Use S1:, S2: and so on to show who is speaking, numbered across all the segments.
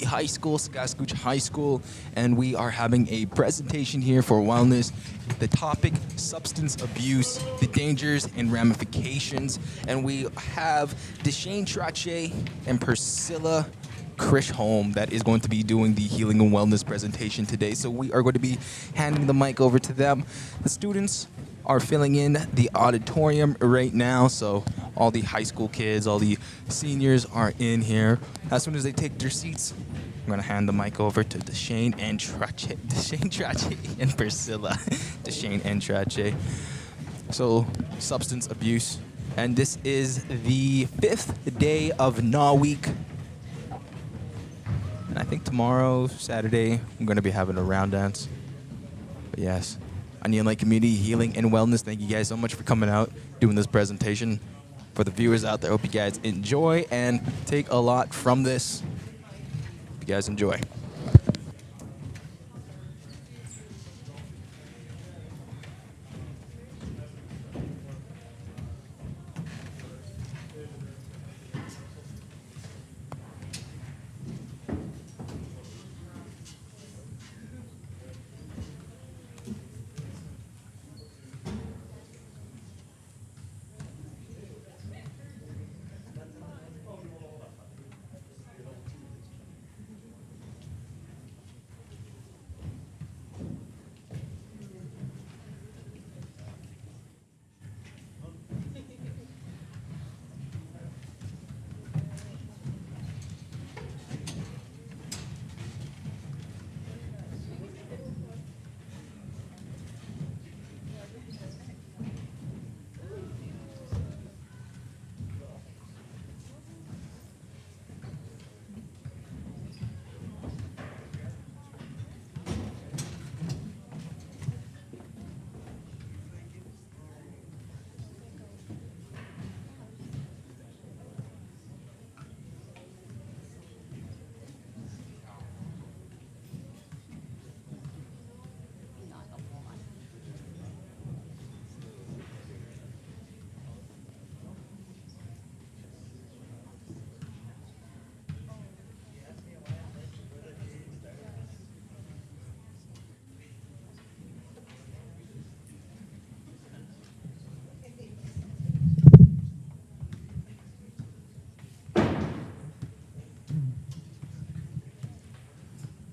S1: the high school, Sagaskooch High School, and we are having a presentation here for wellness. The topic, substance abuse, the dangers and ramifications. And we have Deshane Trache and Priscilla Krishholm that is going to be doing the healing and wellness presentation today. So we are going to be handing the mic over to them. The students are filling in the auditorium right now, so all the high school kids, all the seniors are in here. As soon as they take their seats, I'm gonna hand the mic over to Deshane Trache and Priscilla. Deshane and Trache. So, substance abuse, and this is the 5th day of NAW Week. And I think tomorrow, Saturday, I'm gonna be having a round dance. But yes. Onion Lake Community Healing and Wellness. Thank you guys so much for coming out, doing this presentation. For the viewers out there, hope you guys enjoy and take a lot from this. Hope you guys enjoy.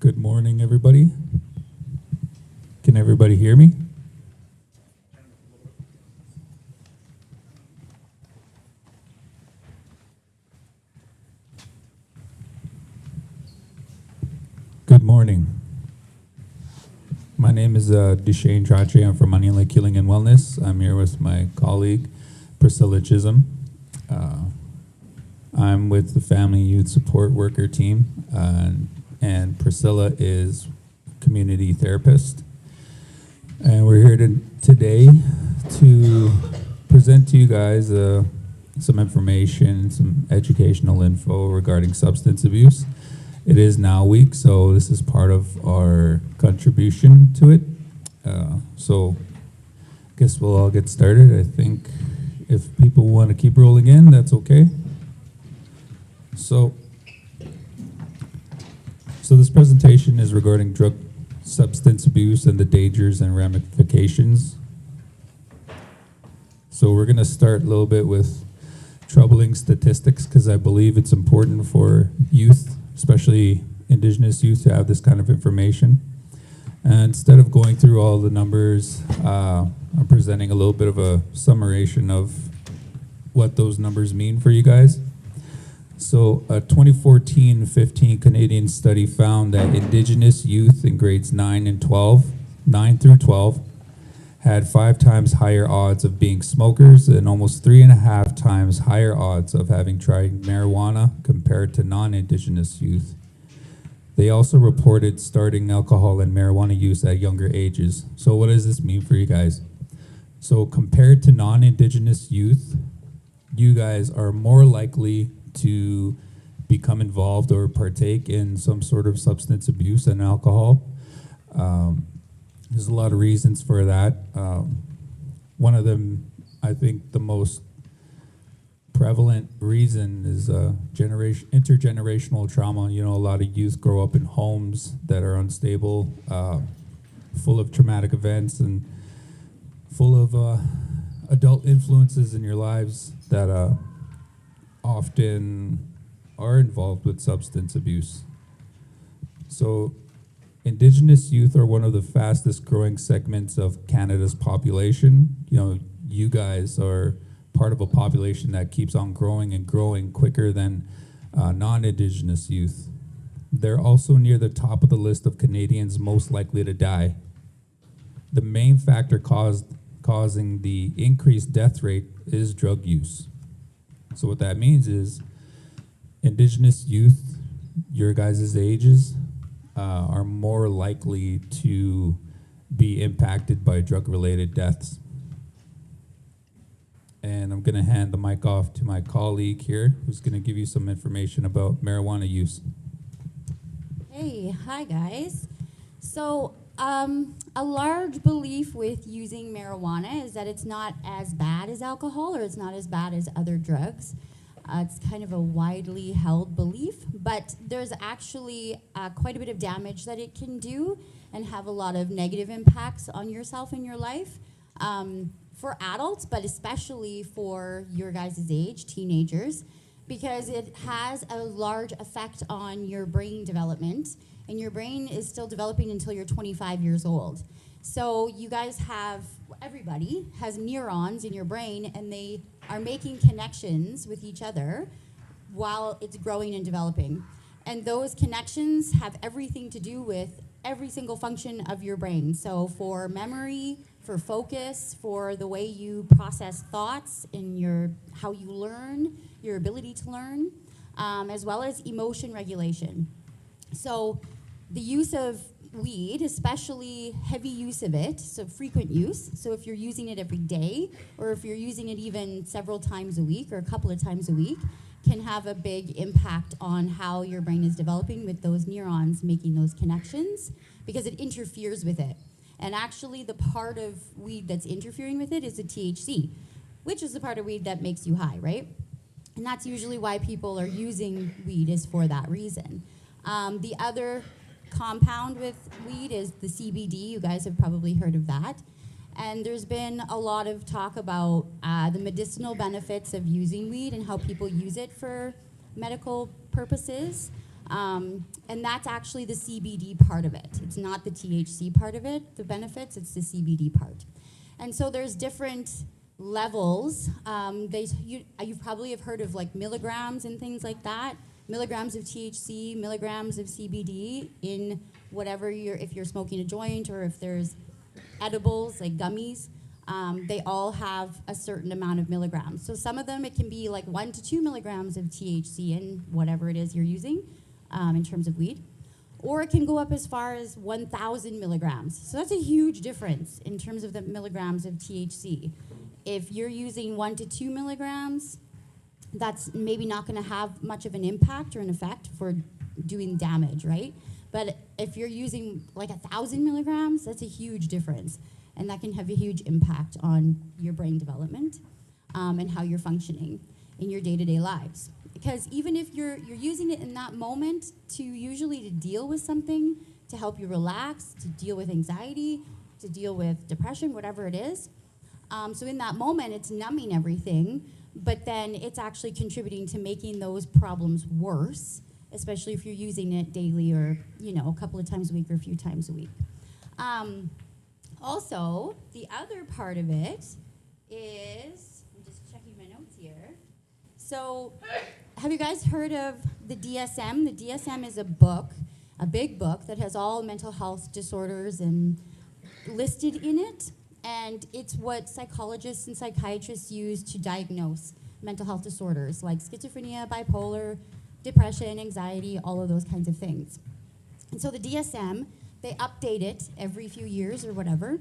S2: Good morning, everybody. Can everybody hear me? Good morning. My name is Deshane Trache. I'm from Onion Lake Healing and Wellness. I'm here with my colleague, Priscilla Chisholm. I'm with the Family Youth Support Worker team, and Priscilla is community therapist. And we're here today to present to you guys some information, some educational info regarding substance abuse. It is NAW Week, so this is part of our contribution to it. So I guess we'll all get started. I think if people want to keep rolling in, that's okay. So this presentation is regarding drug substance abuse and the dangers and ramifications. So we're going to start a little bit with troubling statistics because I believe it's important for youth, especially Indigenous youth, to have this kind of information. And instead of going through all the numbers, I'm presenting a little bit of a summation of what those numbers mean for you guys. So a 2014-15 Canadian study found that Indigenous youth in grades 9 through 12, had 5 times higher odds of being smokers and almost 3.5 times higher odds of having tried marijuana compared to non-Indigenous youth. They also reported starting alcohol and marijuana use at younger ages. So what does this mean for you guys? So compared to non-Indigenous youth, you guys are more likely to become involved or partake in some sort of substance abuse and alcohol. There's a lot of reasons for that. One of them, I think the most prevalent reason is intergenerational trauma. You know, a lot of youth grow up in homes that are unstable, full of traumatic events, and full of adult influences in your lives that often are involved with substance abuse. So Indigenous youth are one of the fastest growing segments of Canada's population. You know, you guys are part of a population that keeps on growing and growing quicker than non-Indigenous youth. They're also near the top of the list of Canadians most likely to die. The main factor causing the increased death rate is drug use. So what that means is Indigenous youth, your guys' ages, are more likely to be impacted by drug-related deaths. And I'm going to hand the mic off to my colleague here, who's going to give you some information about marijuana use.
S3: Hey, hi guys. So, a large belief with using marijuana is that it's not as bad as alcohol, or it's not as bad as other drugs. It's kind of a widely held belief, but there's actually quite a bit of damage that it can do and have a lot of negative impacts on yourself and your life. For adults, but especially for your guys' age, teenagers, because it has a large effect on your brain development, and your brain is still developing until you're 25 years old. So you guys have, everybody has neurons in your brain, and they are making connections with each other while it's growing and developing. And those connections have everything to do with every single function of your brain. So for memory, for focus, for the way you process thoughts, in how you learn, your ability to learn, as well as emotion regulation. So the use of weed, especially heavy use of it, so frequent use, so if you're using it every day, or if you're using it even several times a week or a couple of times a week, can have a big impact on how your brain is developing with those neurons making those connections, because it interferes with it. And actually the part of weed that's interfering with it is the THC, which is the part of weed that makes you high, right? And that's usually why people are using weed, is for that reason. The other compound with weed is the CBD. You guys have probably heard of that. And there's been a lot of talk about the medicinal benefits of using weed and how people use it for medical purposes. And that's actually the CBD part of it. It's not the THC part of it, the benefits, it's the CBD part. And so there's different levels. You probably have heard of like milligrams and things like that. Milligrams of THC, milligrams of CBD in whatever if you're smoking a joint, or if there's edibles like gummies, they all have a certain amount of milligrams. So some of them, it can be like 1 to 2 milligrams of THC in whatever it is you're using in terms of weed. Or it can go up as far as 1,000 milligrams. So that's a huge difference in terms of the milligrams of THC. If you're using 1 to 2 milligrams, that's maybe not going to have much of an impact or an effect for doing damage, right? But if you're using like 1,000 milligrams, that's a huge difference. And that can have a huge impact on your brain development and how you're functioning in your day-to-day lives. Because even if you're using it in that moment to deal with something, to help you relax, to deal with anxiety, to deal with depression, whatever it is. So in that moment, it's numbing everything, but then it's actually contributing to making those problems worse, especially if you're using it daily, or a couple of times a week or a few times a week. Also, the other part of it is, I'm just checking my notes here. So, have you guys heard of the DSM? The DSM is a book, a big book that has all mental health disorders and listed in it. And it's what psychologists and psychiatrists use to diagnose mental health disorders like schizophrenia, bipolar, depression, anxiety, all of those kinds of things. And so the DSM, they update it every few years or whatever.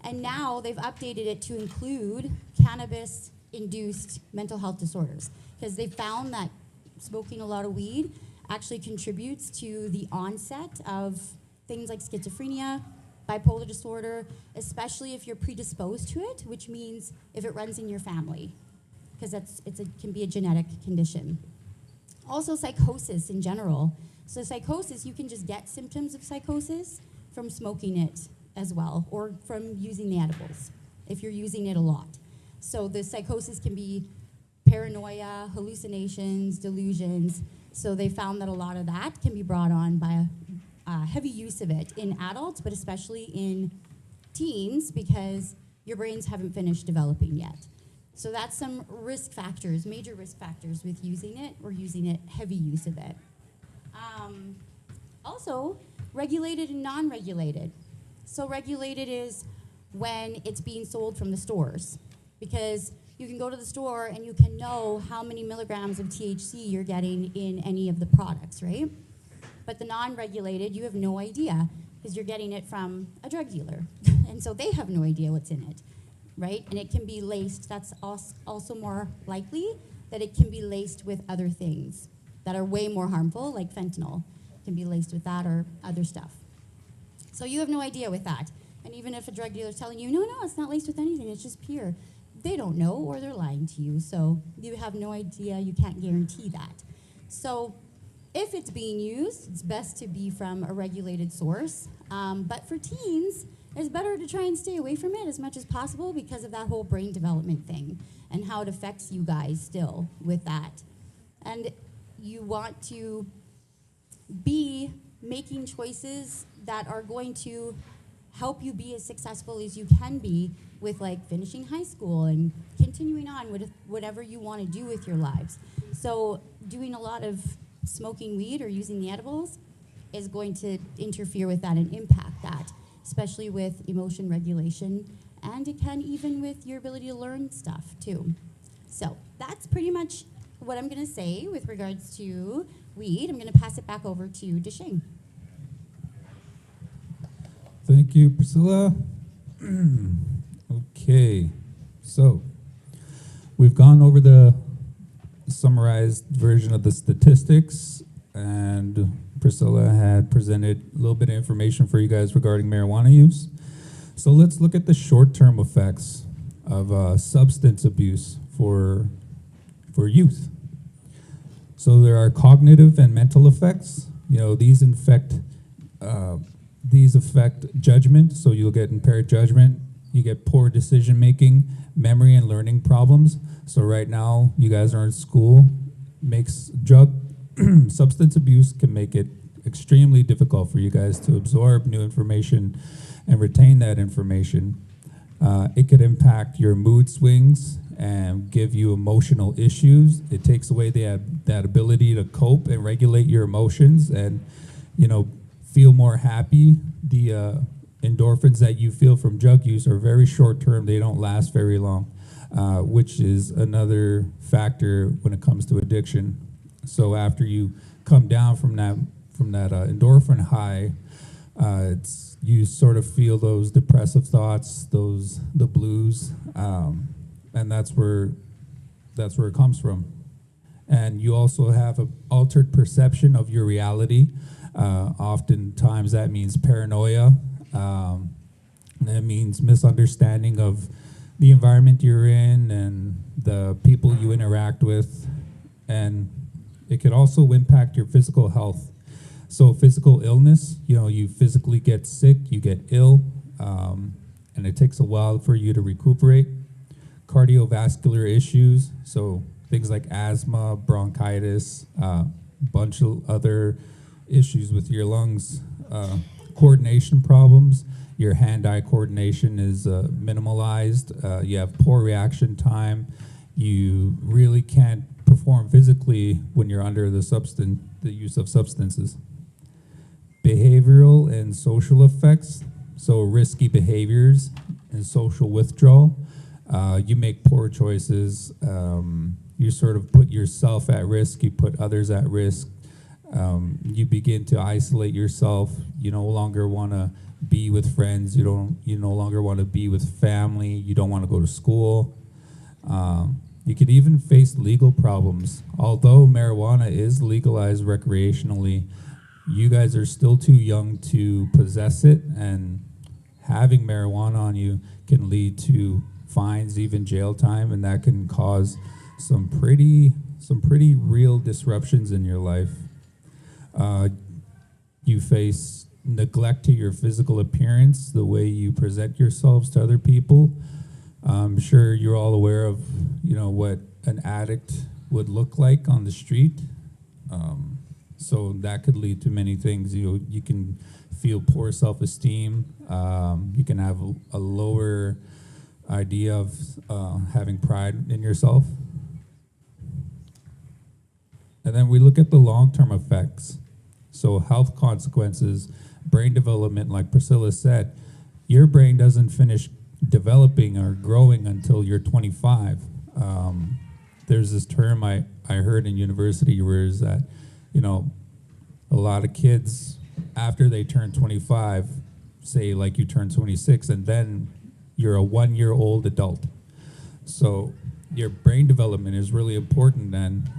S3: And now they've updated it to include cannabis-induced mental health disorders, because they found that smoking a lot of weed actually contributes to the onset of things like schizophrenia, bipolar disorder, especially if you're predisposed to it, which means if it runs in your family. because can be a genetic condition. Also psychosis in general. So psychosis, you can just get symptoms of psychosis from smoking it as well, or from using the edibles, if you're using it a lot. So the psychosis can be paranoia, hallucinations, delusions. So they found that a lot of that can be brought on by heavy use of it in adults, but especially in teens, because your brains haven't finished developing yet. So that's some risk factors, major risk factors with using it or using it, heavy use of it. Also, regulated and non-regulated. So regulated is when it's being sold from the stores, because you can go to the store and you can know how many milligrams of THC you're getting in any of the products, right? But the non-regulated, you have no idea, because you're getting it from a drug dealer. And so they have no idea what's in it, right? And it can be laced, that's also more likely that it can be laced with other things that are way more harmful, like fentanyl. It can be laced with that or other stuff. So you have no idea with that. And even if a drug dealer is telling you, no, it's not laced with anything, it's just pure, they don't know, or they're lying to you. So you have no idea, you can't guarantee that. So if it's being used, it's best to be from a regulated source. But for teens, it's better to try and stay away from it as much as possible because of that whole brain development thing and how it affects you guys still with that. And you want to be making choices that are going to help you be as successful as you can be with like finishing high school and continuing on with whatever you want to do with your lives. So doing a lot of smoking weed or using the edibles is going to interfere with that and impact that, especially with emotion regulation, and it can even with your ability to learn stuff too. So that's pretty much what I'm going to say with regards to weed. I'm going to pass it back over to Deshane.
S2: Thank you, Priscilla. Okay, so we've gone over the summarized version of the statistics, and Priscilla had presented a little bit of information for you guys regarding marijuana use. So let's look at the short-term effects of substance abuse for youth. So there are cognitive and mental effects. You know, these affect judgment, so you'll get impaired judgment, you get poor decision making, memory and learning problems. So right now, you guys are in school, substance abuse can make it extremely difficult for you guys to absorb new information and retain that information. It could impact your mood swings and give you emotional issues. It takes away that ability to cope and regulate your emotions and, feel more happy. The endorphins that you feel from drug use are very short term. They don't last very long, which is another factor when it comes to addiction. So after you come down from that endorphin high, you sort of feel those depressive thoughts, the blues, and that's where it comes from. And you also have an altered perception of your reality. Oftentimes that means paranoia. That means misunderstanding of the environment you're in and the people you interact with. And it could also impact your physical health. So physical illness, you physically get sick, you get ill, and it takes a while for you to recuperate. Cardiovascular issues, so things like asthma, bronchitis, bunch of other issues with your lungs. Coordination problems, your hand-eye coordination is minimalized, you have poor reaction time, you really can't perform physically when you're under the use of substances. Behavioral and social effects, so risky behaviors and social withdrawal. You make poor choices, you sort of put yourself at risk, you put others at risk, you begin to isolate yourself, you no longer want to be with friends, you no longer want to be with family, you don't want to go to school. You could even face legal problems. Although marijuana is legalized recreationally, you guys are still too young to possess it, and having marijuana on you can lead to fines, even jail time, and that can cause some pretty real disruptions in your life. You face neglect to your physical appearance, the way you present yourselves to other people. I'm sure you're all aware of, what an addict would look like on the street. So that could lead to many things. You can feel poor self-esteem. You can have a lower idea of having pride in yourself. And then we look at the long-term effects. So health consequences, brain development, like Priscilla said, your brain doesn't finish developing or growing until you're 25. There's this term I heard in university where is that, a lot of kids, after they turn 25, say like you turn 26, and then you're a 1-year-old adult. So your brain development is really important, and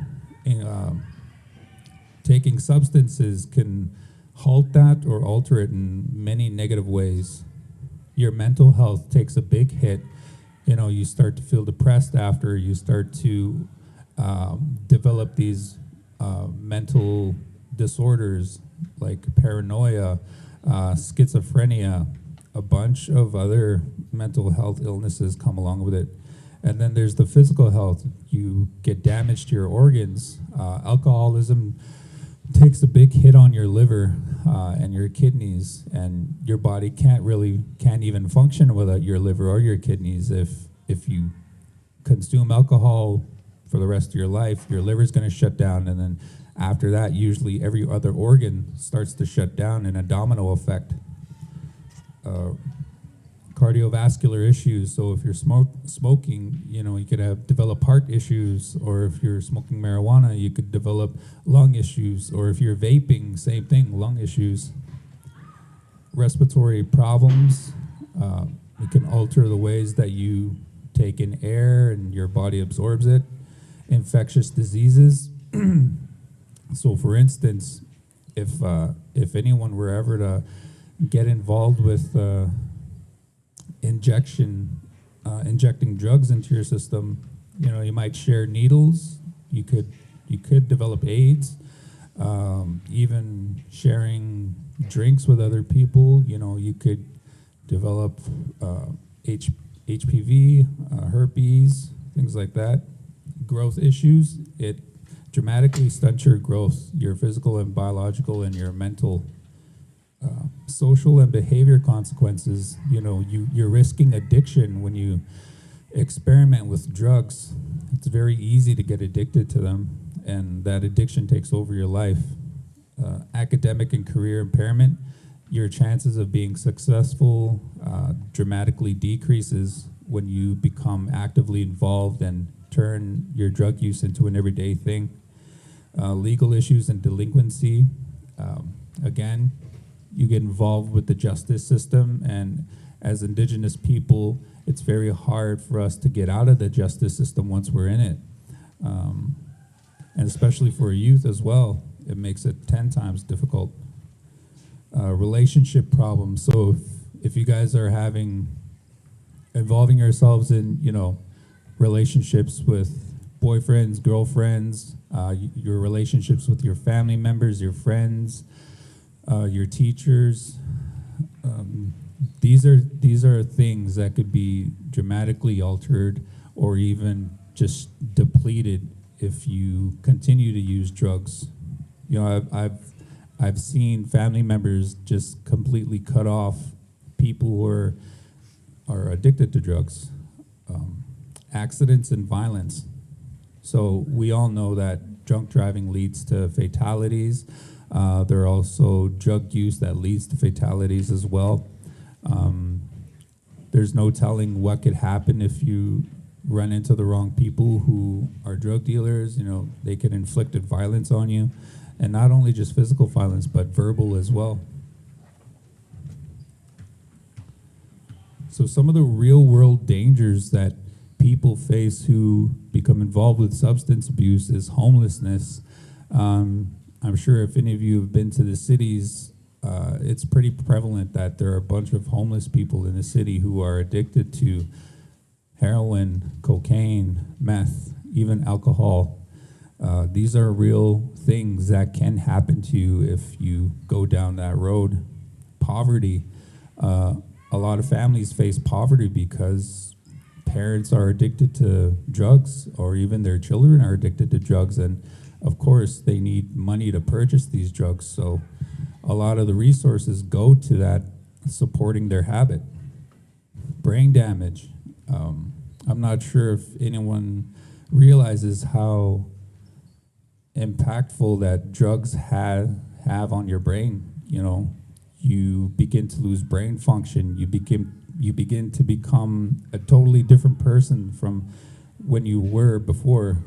S2: taking substances can halt that or alter it in many negative ways. Your mental health takes a big hit. You start to feel depressed after, you start to develop these mental disorders like paranoia, schizophrenia, a bunch of other mental health illnesses come along with it. And then there's the physical health. You get damage to your organs. Alcoholism takes a big hit on your liver and your kidneys, and your body can't even function without your liver or your kidneys. If you consume alcohol for the rest of your life, your liver's going to shut down, and then after that, usually every other organ starts to shut down in a domino effect. Cardiovascular issues. So if you're smoking, you could develop heart issues, or if you're smoking marijuana, you could develop lung issues, or if you're vaping, same thing, lung issues. Respiratory problems. It can alter the ways that you take in air and your body absorbs it. Infectious diseases. So for instance, if anyone were ever to get involved with injecting drugs into your system, you might share needles. You could develop AIDS. Even sharing drinks with other people, you could develop HPV, herpes, things like that. Growth issues, it dramatically stunts your growth, your physical and biological and your mental. Social and behavior consequences, you're risking addiction when you experiment with drugs. It's very easy to get addicted to them, and that addiction takes over your life. Academic and career impairment, your chances of being successful dramatically decreases when you become actively involved and turn your drug use into an everyday thing. Legal issues and delinquency, again, you get involved with the justice system, and as Indigenous people, it's very hard for us to get out of the justice system once we're in it. And especially for youth as well, it makes it 10 times difficult. Relationship problems. So if you guys are involving yourselves in, relationships with boyfriends, girlfriends, your relationships with your family members, your friends, your teachers, these are things that could be dramatically altered or even just depleted if you continue to use drugs. I've seen family members just completely cut off people who are addicted to drugs. Accidents and violence. So we all know that drunk driving leads to fatalities. There are also drug use that leads to fatalities as well. There's no telling what could happen if you run into the wrong people who are drug dealers. They can inflict violence on you, and not only just physical violence, but verbal as well. So some of the real world dangers that people face who become involved with substance abuse is homelessness. I'm sure if any of you have been to the cities, it's pretty prevalent that there are a bunch of homeless people in the city who are addicted to heroin, cocaine, meth, even alcohol. These are real things that can happen to you if you go down that road. Poverty. A lot of families face poverty because parents are addicted to drugs, or even their children are addicted to drugs, and of course they need money to purchase these drugs, so a lot of the resources go to that, supporting their habit. Brain damage. I'm not sure if anyone realizes how impactful that drugs have on your brain. You know, you begin to lose brain function. You begin to become a totally different person from when you were before.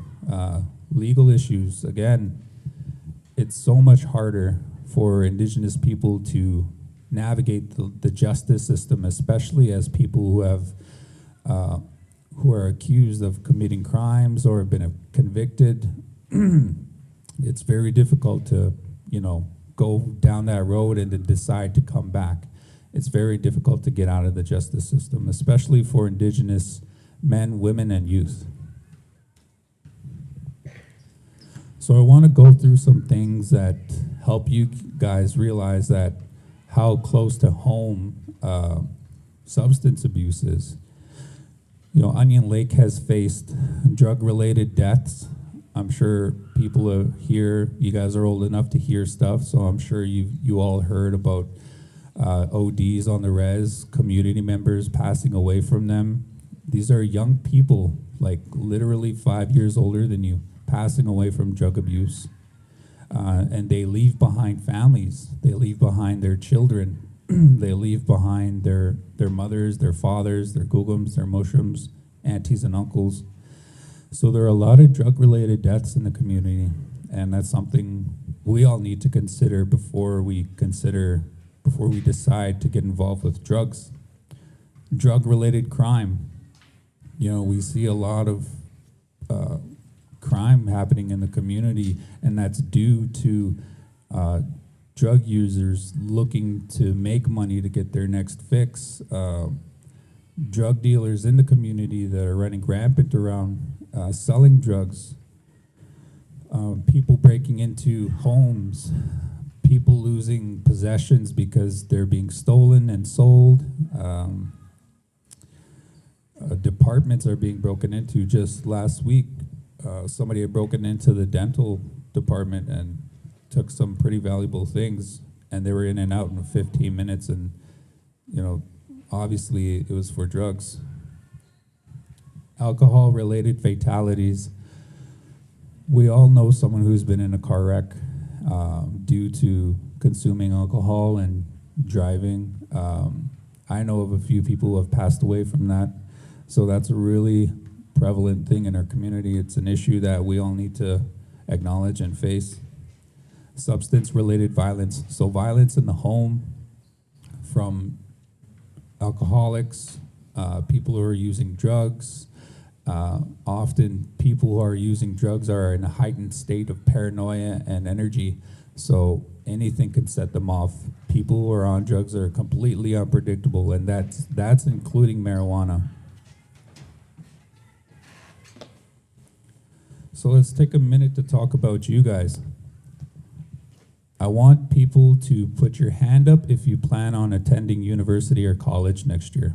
S2: Legal issues, again, it's so much harder for Indigenous people to navigate the justice system, especially as people who are accused of committing crimes or have been convicted. It's very difficult to, go down that road and to decide to come back. It's very difficult to get out of the justice system, especially for Indigenous men, women, and youth. So I want to go through some things that help you guys realize that how close to home substance abuse is. Onion Lake has faced drug-related deaths. I'm sure people are here, you guys are old enough to hear stuff, so I'm sure you all heard about ODs on the res, community members passing away from them. These are young people, like literally 5 years older than you, passing away from drug abuse. And they leave behind families. They leave behind their children. They leave behind their mothers, their fathers, their gugums, their mushrooms, aunties and uncles. So there are a lot of drug-related deaths in the community, and that's something we all need to consider before we decide to get involved with drugs. Drug-related crime. We see a lot of crime happening in the community, and that's due to drug users looking to make money to get their next fix. Drug dealers in the community that are running rampant around selling drugs. People breaking into homes. People losing possessions because they're being stolen and sold. Departments are being broken into. Just last week, somebody had broken into the dental department and took some pretty valuable things, and they were in and out in 15 minutes, and obviously it was for drugs. Alcohol-related fatalities. We all know someone who's been in a car wreck due to consuming alcohol and driving. I know of a few people who have passed away from that, so that's a really prevalent thing in our community. It's an issue that we all need to acknowledge and face. Substance-related violence. So violence in the home from alcoholics, people who are using drugs. Often people who are using drugs are in a heightened state of paranoia and energy, so anything can set them off. People who are on drugs are completely unpredictable, and that's including marijuana. So let's take a minute to talk about you guys. I want people to put your hand up if you plan on attending university or college next year.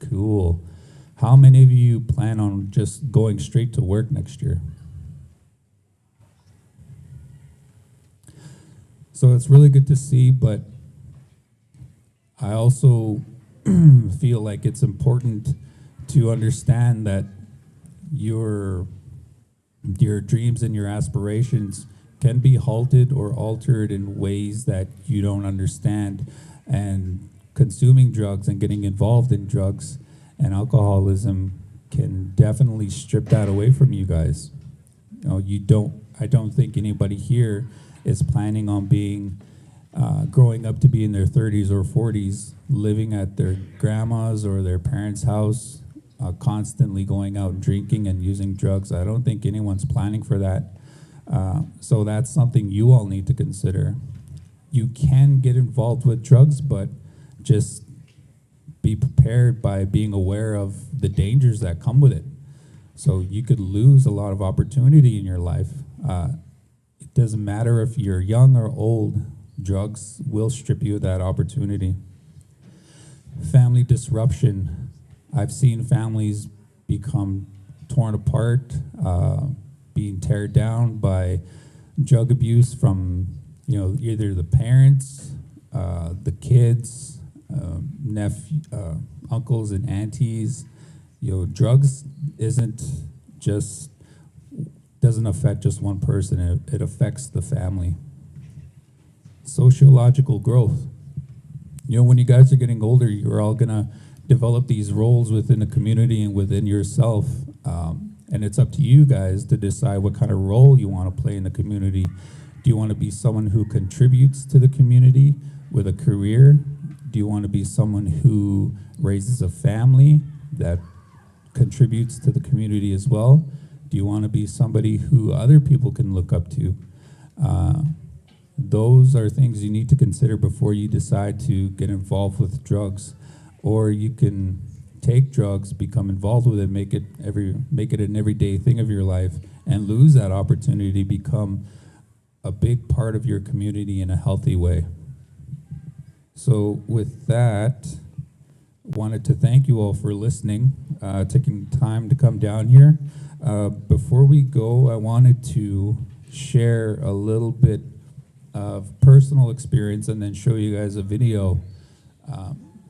S2: Cool. How many of you plan on just going straight to work next year? So it's really good to see, but I also feel like it's important to understand that your dreams and your aspirations can be halted or altered in ways that you don't understand. And consuming drugs and getting involved in drugs and alcoholism can definitely strip that away from you guys. I don't think anybody here is planning on being growing up to be in their 30s or 40s, living at their grandma's or their parents' house, constantly going out drinking and using drugs. I don't think anyone's planning for that. So that's something you all need to consider. You can get involved with drugs, but just be prepared by being aware of the dangers that come with it. So you could lose a lot of opportunity in your life. It doesn't matter if you're young or old, drugs will strip you of that opportunity. Family disruption. I've seen families become torn apart, being teared down by drug abuse from, either the parents, the kids, uncles and aunties. Drugs doesn't affect just one person. It affects the family. Sociological growth. When you guys are getting older, you're all gonna develop these roles within the community and within yourself. And it's up to you guys to decide what kind of role you want to play in the community. Do you want to be someone who contributes to the community with a career? Do you want to be someone who raises a family that contributes to the community as well? Do you want to be somebody who other people can look up to? Those are things you need to consider before you decide to get involved with drugs. Or you can take drugs, become involved with it, make it an everyday thing of your life, and lose that opportunity to become a big part of your community in a healthy way. So with that, wanted to thank you all for listening, taking time to come down here. Before we go, I wanted to share a little bit of personal experience and then show you guys a video.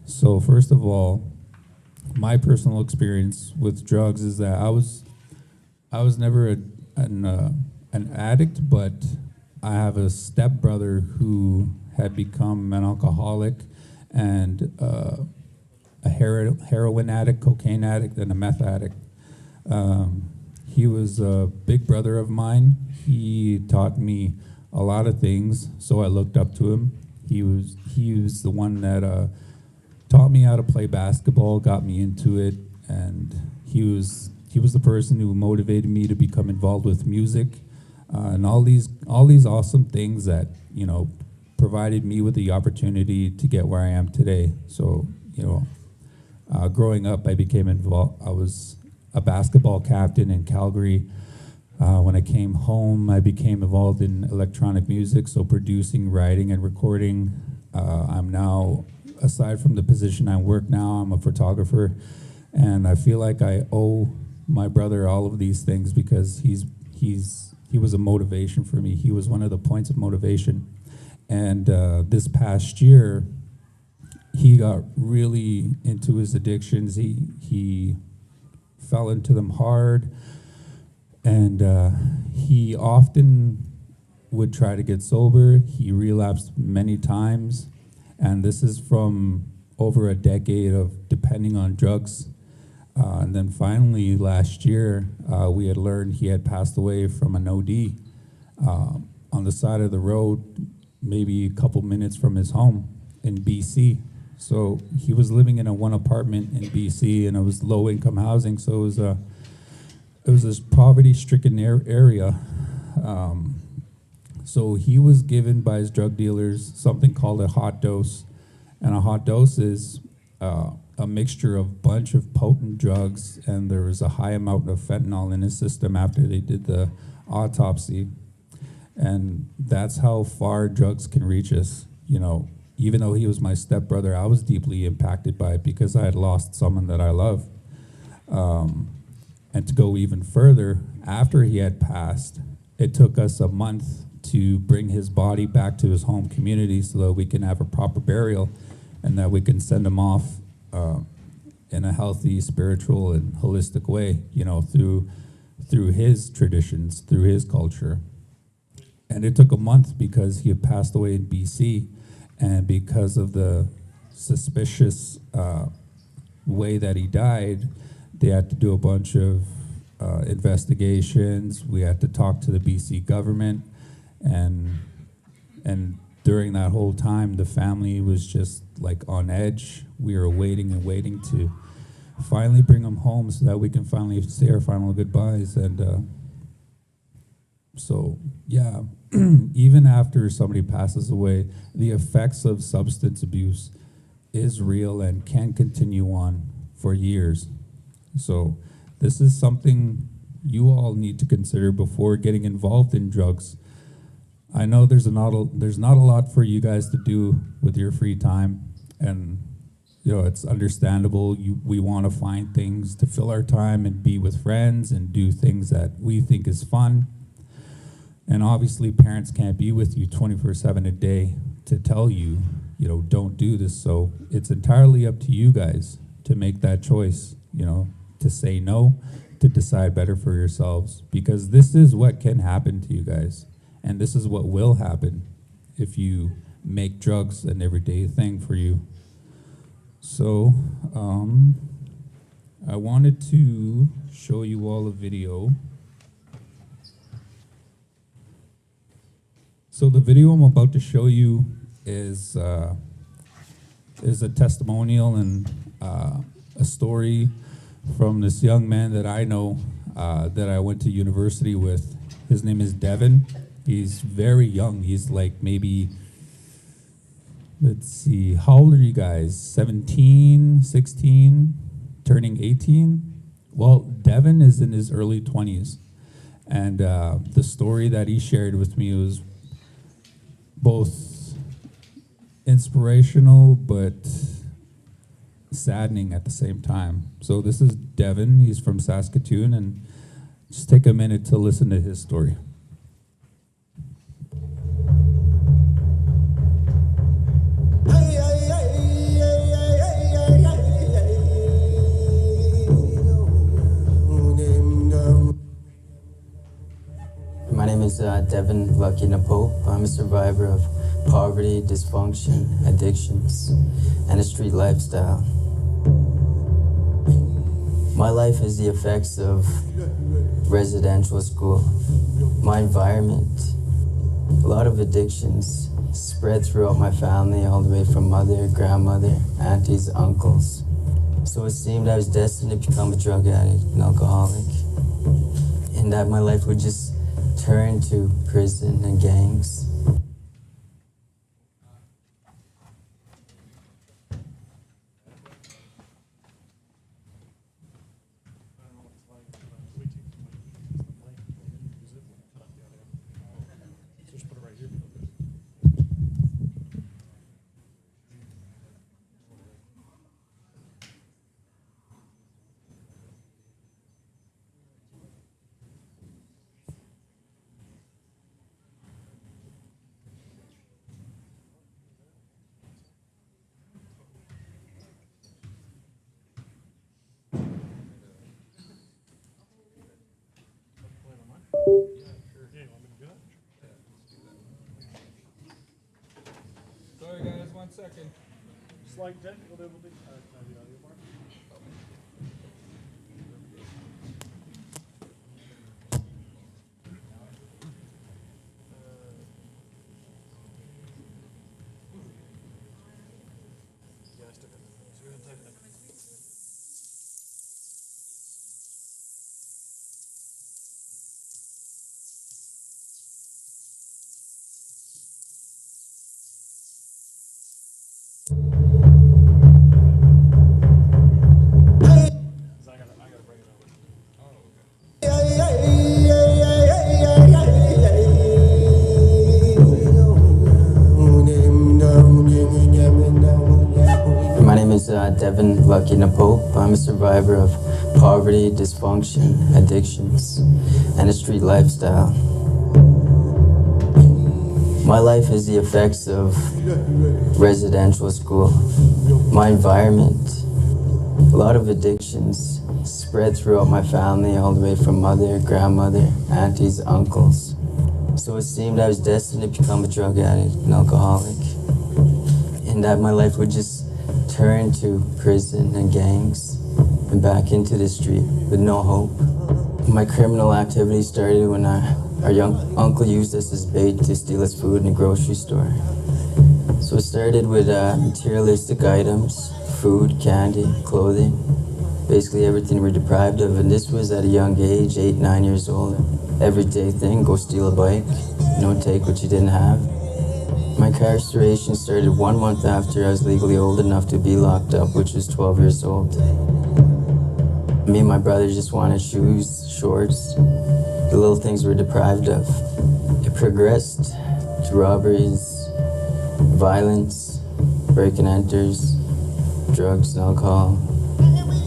S2: So first of all, my personal experience with drugs is that I was never an addict, but I have a stepbrother who had become an alcoholic and a heroin addict, cocaine addict, and a meth addict. He was a big brother of mine. He taught me a lot of things, so I looked up to him. He was the one that taught me how to play basketball, got me into it, and he was the person who motivated me to become involved with music, and all these awesome things that provided me with the opportunity to get where I am today. So growing up, I became involved. I was a basketball captain in Calgary. When I came home, I became involved in electronic music, so producing, writing, and recording. I'm now, aside from the position I work now, I'm a photographer, and I feel like I owe my brother all of these things because he was a motivation for me. He was one of the points of motivation. And this past year, he got really into his addictions. He fell into them hard, and he often would try to get sober. He relapsed many times, and this is from over a decade of depending on drugs. And then finally, last year, we had learned he had passed away from an OD on the side of the road, maybe a couple minutes from his home in BC. So he was living in a one apartment in BC, and it was low income housing. So it was this poverty stricken area. So he was given by his drug dealers something called a hot dose, and a hot dose is a mixture of bunch of potent drugs, and there was a high amount of fentanyl in his system after they did the autopsy. And that's how far drugs can reach us. Even though he was my stepbrother, I was deeply impacted by it because I had lost someone that I love. And to go even further, after he had passed, it took us a month to bring his body back to his home community so that we can have a proper burial and that we can send him off in a healthy, spiritual, and holistic way, through his traditions, through his culture. And it took a month because he had passed away in BC, and because of the suspicious way that he died, they had to do a bunch of investigations. We had to talk to the BC government, and during that whole time, the family was just like on edge. We were waiting and waiting to finally bring him home so that we can finally say our final goodbyes. And so, yeah, even after somebody passes away, the effects of substance abuse is real and can continue on for years. So this is something you all need to consider before getting involved in drugs. I know there's not a lot for you guys to do with your free time, and it's understandable. We want to find things to fill our time and be with friends and do things that we think is fun. And obviously parents can't be with you 24/7 a day to tell you, don't do this. So it's entirely up to you guys to make that choice, to say no, to decide better for yourselves, because this is what can happen to you guys. And this is what will happen if you make drugs an everyday thing for you. So I wanted to show you all a video. So the video I'm about to show you is a testimonial and a story from this young man that I know that I went to university with. His name is Devin. He's very young. He's like maybe, let's see, how old are you guys? 17, 16, turning 18? Well, Devin is in his early 20s. And the story that he shared with me was both inspirational but saddening at the same time. So this is Devin. He's from Saskatoon, and just take a minute to listen to his story.
S4: My name is Devin Lucky Napope. I'm a survivor of poverty, dysfunction, addictions, and a street lifestyle. My life is the effects of residential school, my environment, a lot of addictions spread throughout my family, all the way from mother, grandmother, aunties, uncles. So it seemed I was destined to become a drug addict, an alcoholic, and that my life would just turn to prison and gangs.
S2: Sorry guys, 1 second.
S5: Slight technical difficulty. Can I have the audio bar? Yeah, I still got it. So we're gonna type it in. I gotta bring it over.
S4: My name is Devin Lucky Napope. I'm a survivor of poverty, dysfunction, addictions, and a street lifestyle. My life is the effects of residential school, my environment, a lot of addictions spread throughout my family, all the way from mother, grandmother, aunties, uncles. So it seemed I was destined to become a drug addict, an alcoholic, and that my life would just turn to prison and gangs and back into the street with no hope. My criminal activity started when our young uncle used us as bait to steal his food in a grocery store. So it started with materialistic items, food, candy, clothing, basically everything we're deprived of. And this was at a young age, 8, 9 years old. Everyday thing, go steal a bike, take what you didn't have. My incarceration started 1 month after I was legally old enough to be locked up, which was 12 years old. Me and my brother just wanted shoes, shorts, the little things we were deprived of. It progressed to robberies, violence, break and enters, drugs and alcohol.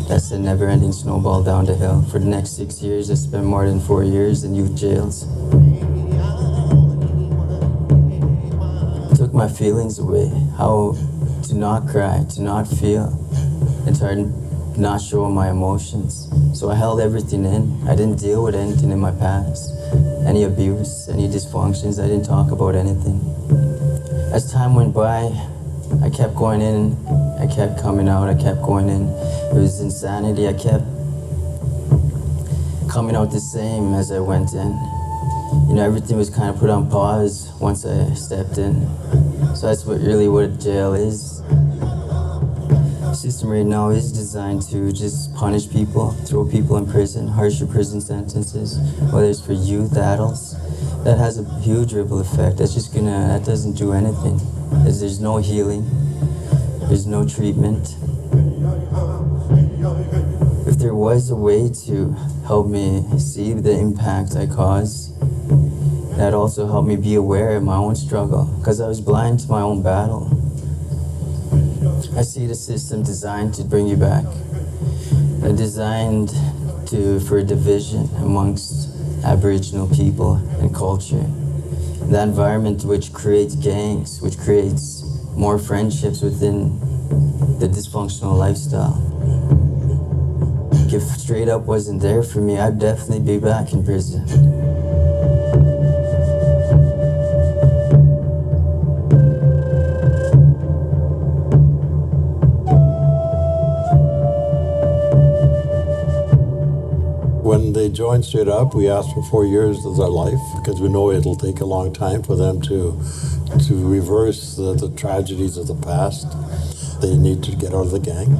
S4: That's a never-ending snowball down the hill. For the next 6 years, I spent more than 4 years in youth jails. It took my feelings away, how to not cry, to not feel, and to not show my emotions. So I held everything in. I didn't deal with anything in my past. Any abuse, any dysfunctions, I didn't talk about anything. As time went by, I kept going in, I kept coming out, I kept going in. It was insanity. I kept coming out the same as I went in. You know, everything was kind of put on pause once I stepped in. So that's what jail is. The system right now is designed to just punish people, throw people in prison, harsher prison sentences, whether it's for youth, adults. That has a huge ripple effect. That doesn't do anything. There's no healing, there's no treatment. If there was a way to help me see the impact I cause, that also helped me be aware of my own struggle, because I was blind to my own battle. I see the system designed to bring you back, designed for division amongst Aboriginal people and culture. The environment which creates gangs, which creates more friendships within the dysfunctional lifestyle. If straight up wasn't there for me, I'd definitely be back in prison.
S6: When they join Straight Up, we ask for 4 years of their life because we know it'll take a long time for them to reverse the tragedies of the past. They need to get out of the gang.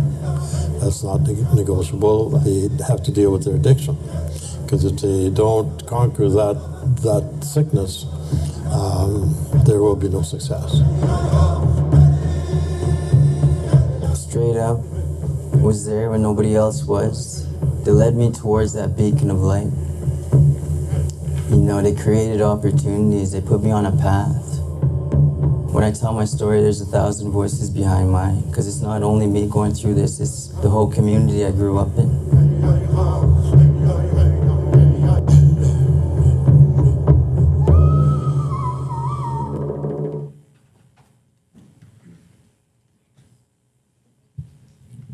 S6: That's not negotiable. They have to deal with their addiction, because if they don't conquer that sickness, there will be no success.
S4: Straight Up was there when nobody else was. They led me towards that beacon of light. You know, they created opportunities. They put me on a path. When I tell my story, there's 1,000 voices behind mine, because it's not only me going through this, it's the whole community I grew up in.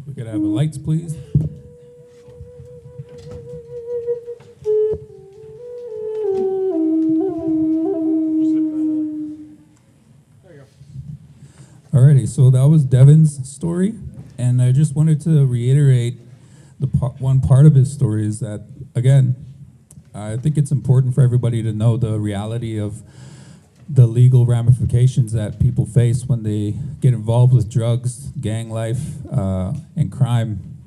S2: We could have the lights, please. Alrighty, so that was Devin's story, and I just wanted to reiterate one part of his story is that, again, I think it's important for everybody to know the reality of the legal ramifications that people face when they get involved with drugs, gang life, and crime.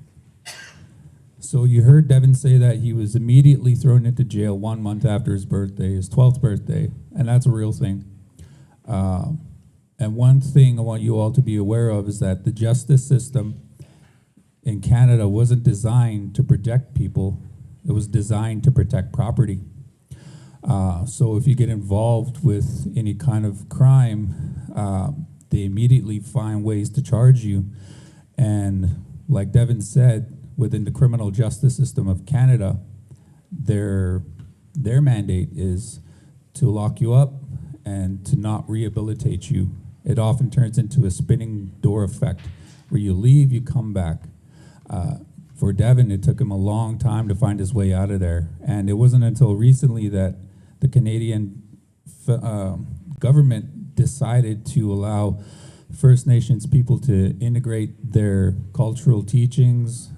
S2: So you heard Devin say that he was immediately thrown into jail 1 month after his birthday, his 12th birthday, and that's a real thing. And one thing I want you all to be aware of is that the justice system in Canada wasn't designed to protect people. It was designed to protect property. So if you get involved with any kind of crime, they immediately find ways to charge you. And like Devin said, within the criminal justice system of Canada, their mandate is to lock you up and to not rehabilitate you. It often turns into a spinning door effect where you leave, you come back. For Devin, it took him a long time to find his way out of there. And it wasn't until recently that the Canadian government decided to allow First Nations people to integrate their cultural teachings,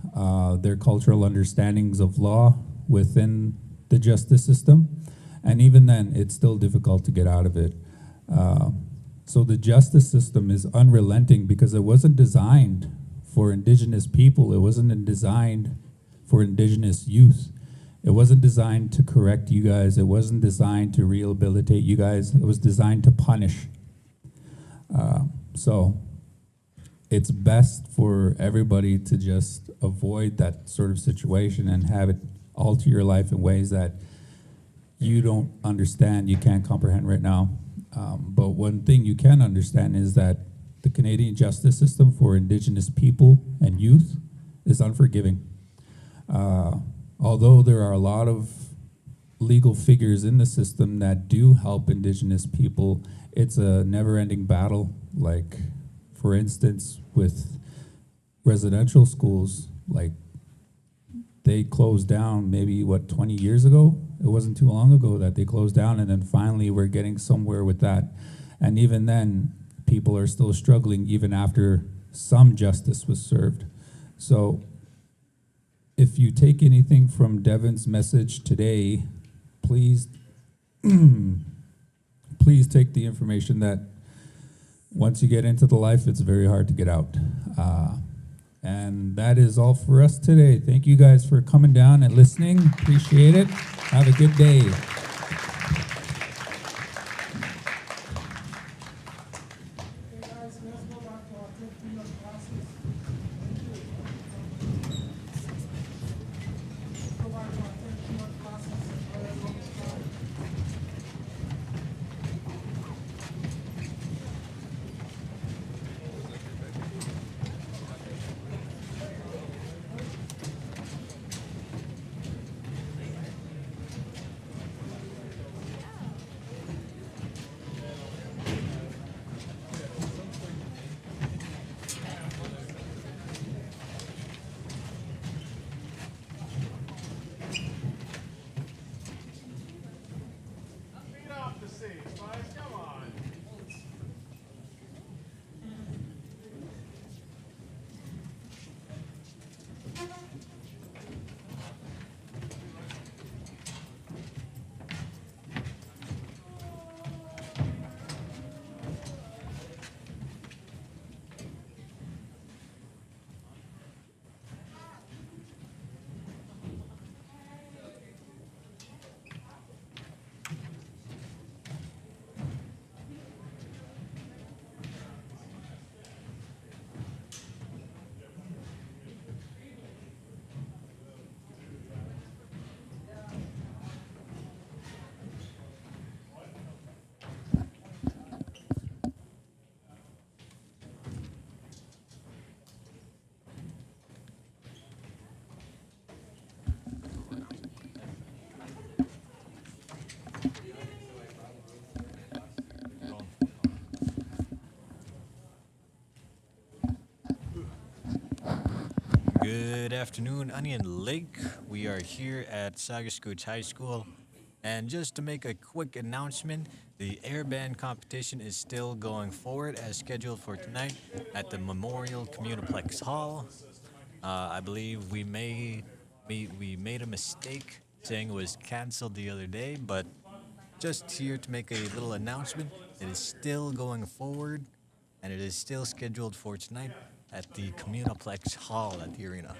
S2: their cultural understandings of law within the justice system. And even then, it's still difficult to get out of it. So the justice system is unrelenting because it wasn't designed for Indigenous people. It wasn't designed for Indigenous youth. It wasn't designed to correct you guys. It wasn't designed to rehabilitate you guys. It was designed to punish. So it's best for everybody to just avoid that sort of situation and have it alter your life in ways that you don't understand, you can't comprehend right now. But one thing you can understand is that the Canadian justice system for Indigenous people and youth is unforgiving. Although there are a lot of legal figures in the system that do help Indigenous people, it's a never-ending battle. Like, for instance, with residential schools, like they closed down maybe, 20 years ago? It wasn't too long ago that they closed down, and then finally we're getting somewhere with that. And even then, people are still struggling even after some justice was served. So if you take anything from Devin's message today, please, please take the information that once you get into the life, it's very hard to get out. And that is all for us today. Thank you guys for coming down and listening. Appreciate it. Have a good day.
S5: Hey guys, let's go back to our 15-minute classes. Let's go back to our 15-minute classes. Let's go start. Feet off the seats, guys, come on.
S7: Good afternoon, Onion Lake. We are here at Sagascooch High School. And just to make a quick announcement, the air band competition is still going forward as scheduled for tonight at the Memorial Communiplex Hall. I believe we made a mistake saying it was canceled the other day, but just here to make a little announcement, it is still going forward, and it is still scheduled for tonight at the Communiplex Hall at the arena.